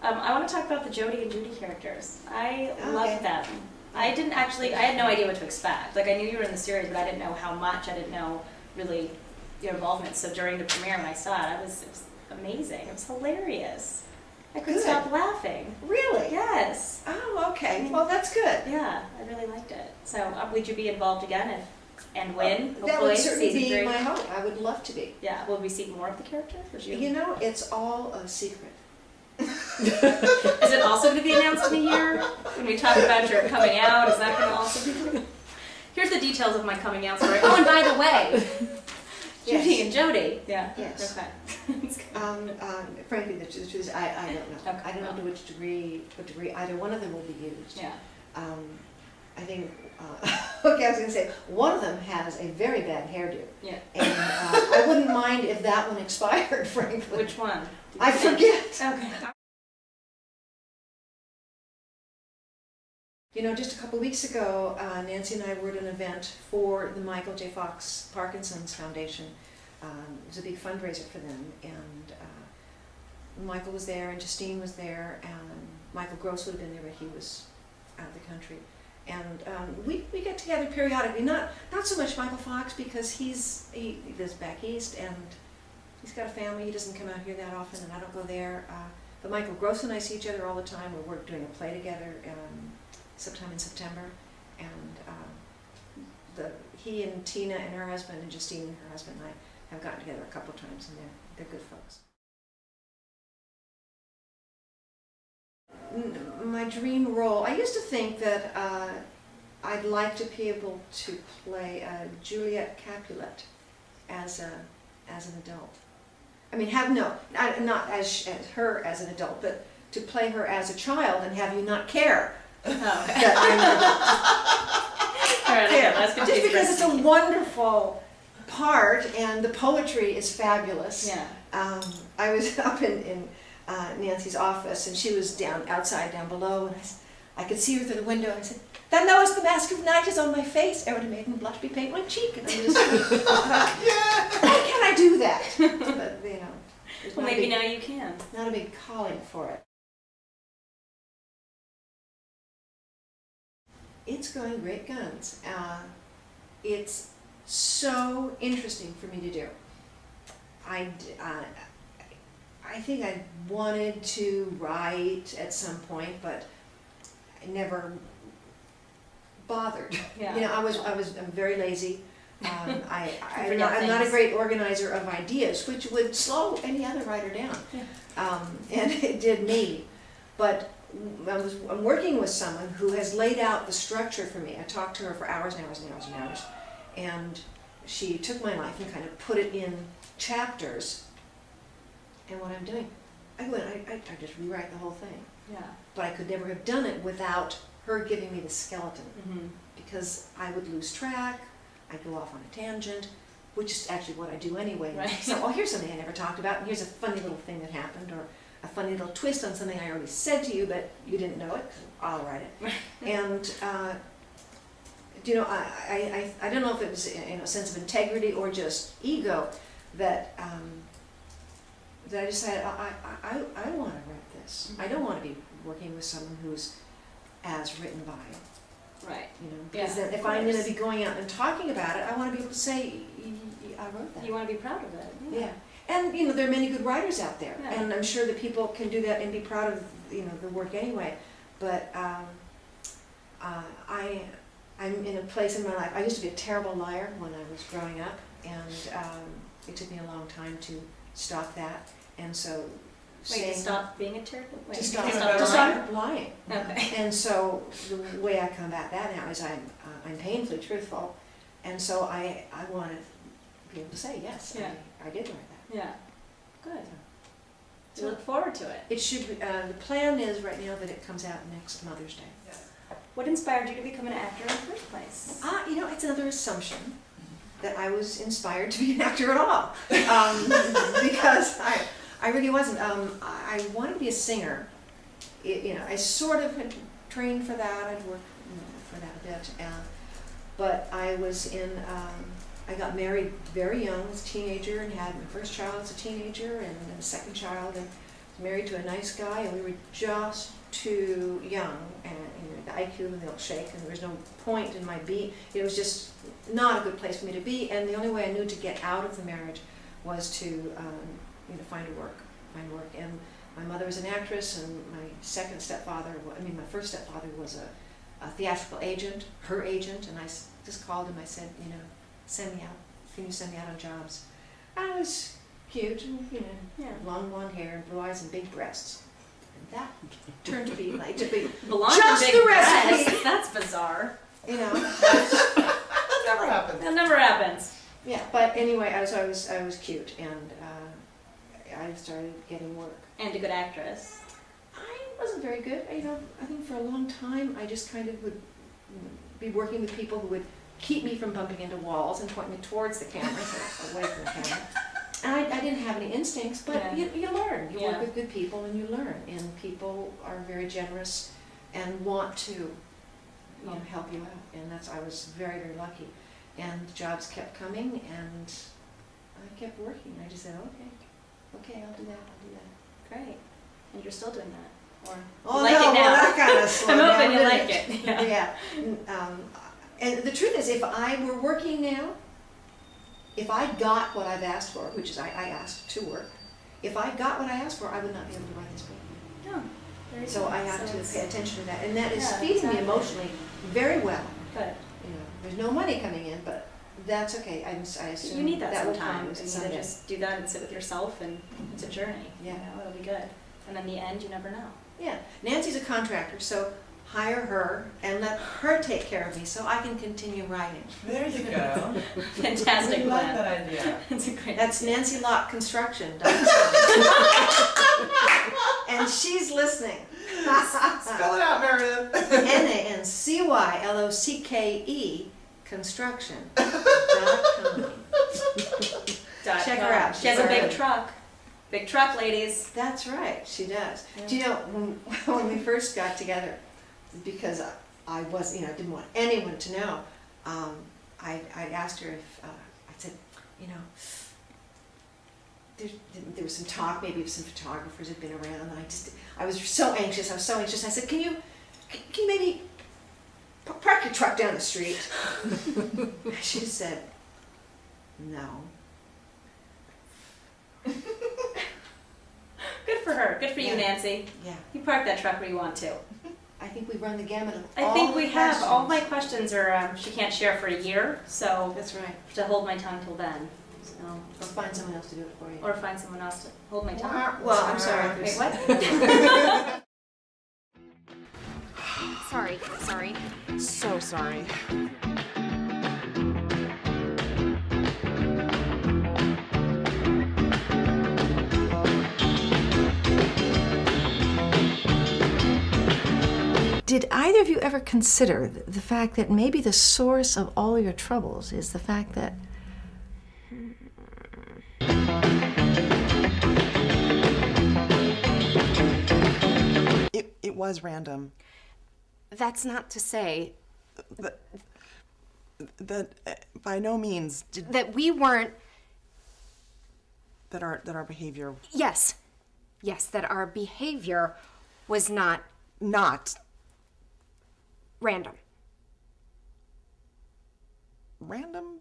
I want to talk about the Jody and Judy characters. I love them. I had no idea what to expect. Like, I knew you were in the series, but I didn't know how much. I didn't know really your involvement. So during the premiere, when I saw it, it was amazing. It was hilarious. I couldn't stop laughing. Really? Yes. Oh, okay. Well, that's good. Yeah, I really liked it. So would you be involved again and win? That would certainly be my hope. I would love to be. Yeah. Will we see more of the characters? You know, it's all a secret. Is it also going to be announced in a year when we talk about your coming out? Is that going to also be? Here's the details of my coming out story. Oh, and by the way, Judy and Jody. Yeah. Yes. Okay. Frankly, the truth is, I don't know. Okay. I don't know to what degree either one of them will be used. Yeah. I think. Okay, I was going to say one of them has a very bad hairdo. Yeah. And I wouldn't mind if that one expired. Frankly. Which one? I forget. Okay. You know, just a couple of weeks ago, Nancy and I were at an event for the Michael J. Fox Parkinson's Foundation. It was a big fundraiser for them, and Michael was there, and Justine was there, and Michael Gross would have been there, but he was out of the country. And we get together periodically. Not so much Michael Fox, because he lives back east, and he's got a family. He doesn't come out here that often, and I don't go there. But Michael Gross and I see each other all the time. We're doing a play together sometime in September, and he and Tina and her husband, and Justine and her husband and I have gotten together a couple of times, and they're good folks. My dream role, I used to think that I'd like to be able to play Juliet Capulet as an adult. I mean, not as her as an adult, but to play her as a child and have you not care that I'm an adult. Just because it's a wonderful part and the poetry is fabulous. Yeah. I was up in Nancy's office, and she was outside down below, and I could see her through the window, and I said, "Thou knowest the mask of night is on my face, ere the maiden blush bepaint my cheek." And I just why can't I do that? But, you know, well, maybe now you can. Not a big calling for it. It's going great guns. It's so interesting for me to do. I think I wanted to write at some point, but I never bothered. Yeah. You know, I'm very lazy. I'm not a great organizer of ideas, which would slow any other writer down. Yeah. And it did me. But I'm working with someone who has laid out the structure for me. I talked to her for hours and hours and hours and hours, and she took my life and kind of put it in chapters. And what I'm doing, I just rewrite the whole thing. Yeah. But I could never have done it without her giving me the skeleton, because I would lose track. I'd go off on a tangent, which is actually what I do anyway. Right. So, oh, here's something I never talked about, and here's a funny little thing that happened, or a funny little twist on something I already said to you, but you didn't know it. I'll write it. And you know, I don't know if it was a sense of integrity or just ego that that I decided I want to write this. I don't want to be working with someone who's as written by. Right. You know, because then if I'm going to be going out and talking about it, I want to be able to say, I wrote that. You want to be proud of it. Yeah. And you know, there are many good writers out there, yeah. And I'm sure that people can do that and be proud of the work anyway. But I'm in a place in my life. I used to be a terrible liar when I was growing up, and it took me a long time to stop that. And so, to stop being a terrible. To stop lying. Okay. And so the way I combat that now is I'm painfully truthful, and so I want to be able to say yes. Yeah. I did write that. Yeah. Good. So look forward to it. It should be, the plan is right now that it comes out next Mother's Day. What inspired you to become an actor in the first place? You know, it's another assumption that I was inspired to be an actor at all, because I really wasn't. I wanted to be a singer. I sort of had trained for that. I'd worked for that a bit, but I was in. I got married very young as a teenager and had my first child as a teenager and then a second child, and married to a nice guy, and we were just too young, and the IQ and they'll shake, and there was no point in my being. It was just not a good place for me to be, and the only way I knew to get out of the marriage was to find work. And my mother was an actress, and my second stepfather, my first stepfather was a theatrical agent, her agent, and I just called him. I said, send me out. Can you send me out on jobs? I was cute, long blonde hair, and blue eyes, and big breasts. And that turned to be blonde just and big the recipe. breasts. That's bizarre. That never happens. That never happens. Yeah, but anyway, I was cute, and I started getting work. And a good actress. I wasn't very good. I think for a long time I just kind of would be working with people who would keep me from bumping into walls and point me towards the camera, so away from the camera. And I didn't have any instincts, but Yeah. you learn. You Yeah. work with good people and you learn. And people are very generous and want to help you out. And I was very, very lucky. And jobs kept coming, and I kept working. I just said, okay, I'll do that. Great. And you're still doing that? Or Oh, you like no, it now? well, that kind of slowed I'm down, hoping you didn't like it? it. Yeah. And the truth is, if I were working now, if I got what I've asked for, which is I asked to work, if I got what I asked for, I would not be able to write this book. No. Very So good. I have to pay attention to that, and that is Yeah, feeding exactly. me emotionally very well. Good. There's no money coming in, but that's okay. I assume You need that will come sometimes. You need someday. to just do that and sit with yourself, and it's a journey. Yeah. It'll be good. And in the end, you never know. Yeah, Nancy's a contractor, so hire her and let her take care of me so I can continue writing. There you go. Fantastic I like plan. that idea. It's a great. That's Nancy Locke Construction. And she's listening. Spell it out, Meredith. NANCYLOCKE construction.com. Check her out. She has a She's big very- truck. Big truck, ladies. That's right, she does. Yeah. Do you know, when we first got together, because I didn't want anyone to know, I asked her if, I said, there was some talk, maybe some photographers had been around, and I was so anxious. I said, can you maybe park your truck down the street? She said, no. Good for her. Good for you, Yeah. Nancy. Yeah. You park that truck where you want to. I think we run the gamut of I think we have. All my questions are, she can't share for a year, so That's right. to hold my tongue till then. So, Or find someone else to do it for you. or find someone else to hold my tongue. Well, I'm sorry. Wait, what? Sorry. So sorry. Did either of you ever consider the fact that maybe the source of all your troubles is the fact that It was random. That's not to say That by no means did that we weren't. that our behavior Yes, that our behavior was not not random. random.